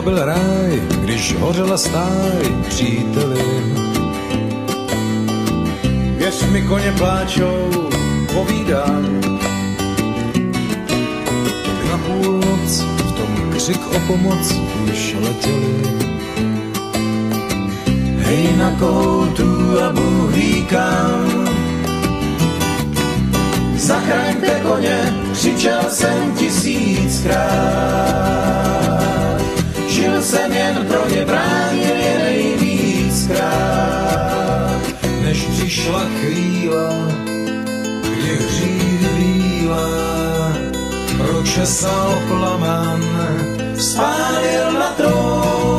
byl ráj, když hořela stáj, příteli. Věř mi, koně pláčou, povídám. Na půlnoc v tom křik o pomoc už letěli. Hej, na koutu a Bůh ví kam. Zachraňte koně, křičel jsem 1000krát. Žil jsem jen pro ně, bránil je nejvíckrát. Než přišla chvíle, kdy hřídy bílá pročesal plamen, spálil na trůn.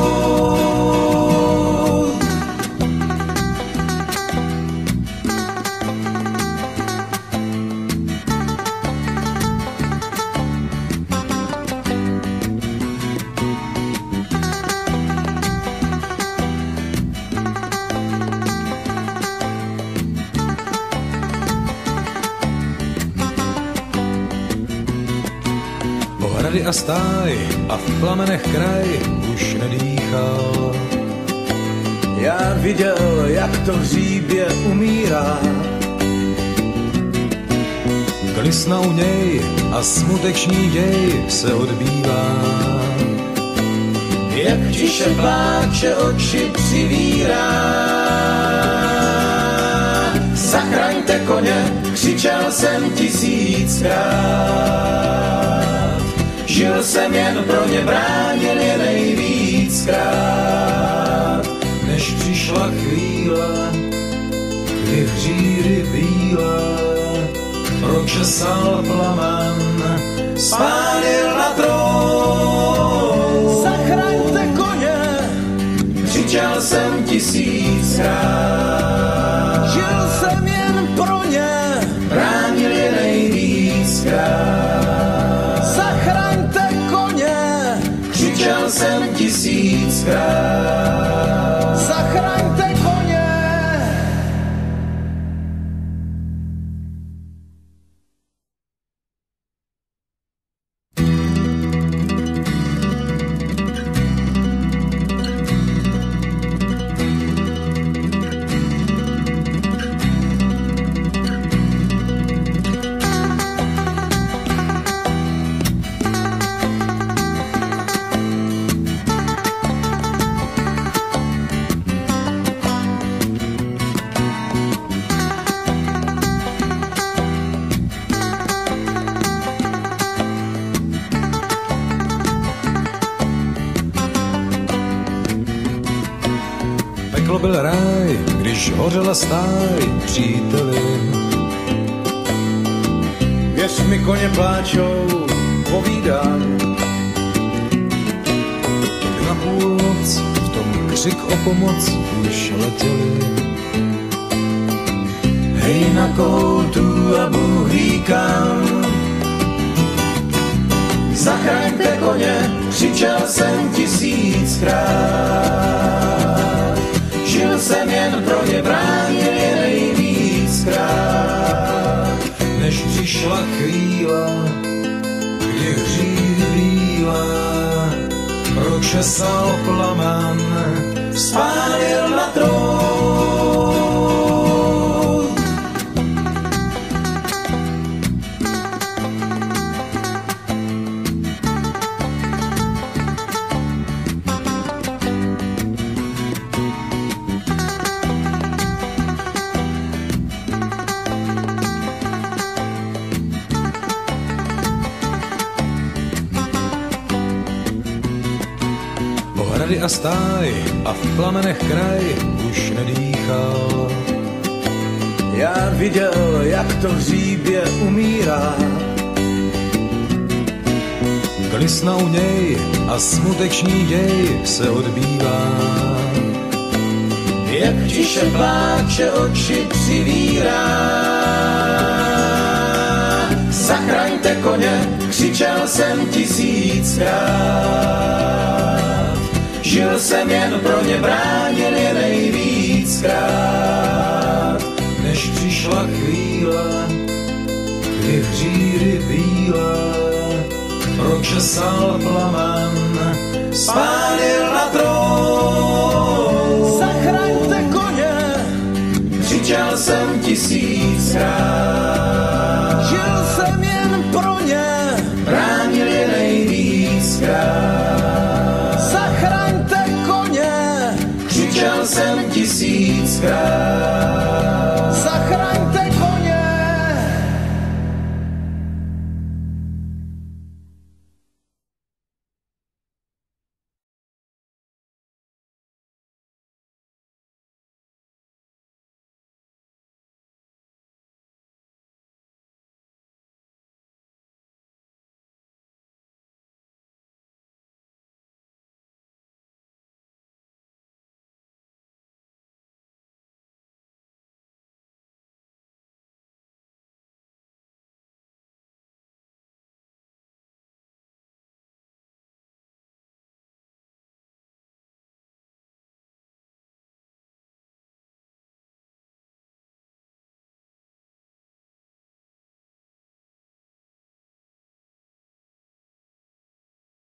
A stáj a v plamenech kraj už nedýchal. Já viděl, jak to hříbě umírá. Klisna u něj a smuteční děj se odbývá. Jak tiše pláče, oči přivírá. Zachraňte koně, křičel jsem 1000krát. Žil jsem jen pro ně, bránil je nejvíckrát. Než přišla chvíle, kdy hřídy bílé pročesal plamen, spálil na trůn. Zachraňte koně, křičel jsem 1000krát. Žil jsem jen pro ně, bránil je nejvíckrát. Křičel jsem 1000krát. Zachraňte koně. Byl ráj, když hořela stáj, příteli. Věř mi, koně pláčou, povídám. Na půlnoc v tom křik o pomoc už letěli. Hej, na koutu a Bůh ví kam. Zachraňte koně, křičel jsem 1000krát. Žil jsem jen pro ně, bránil je nejvíckrát. Než přišla chvíle, kdy hřídy bílé pročesal plamen, spálil na trůn. A stáj a v plamenech kraj už nedýchal. Já viděl, jak to hříbě umírá. Klisna u něj a smuteční děj se odbývá. Jak tiše pláče, oči přivírá. Zachraňte koně, křičel jsem 1000krát. Žil jsem jen pro ně, bránil je nejvíckrát. Než přišla chvíle, kdy hřídy bílé okřesal plamen, spálil na trůn. Zachraňte koně, křičel jsem 1000krát.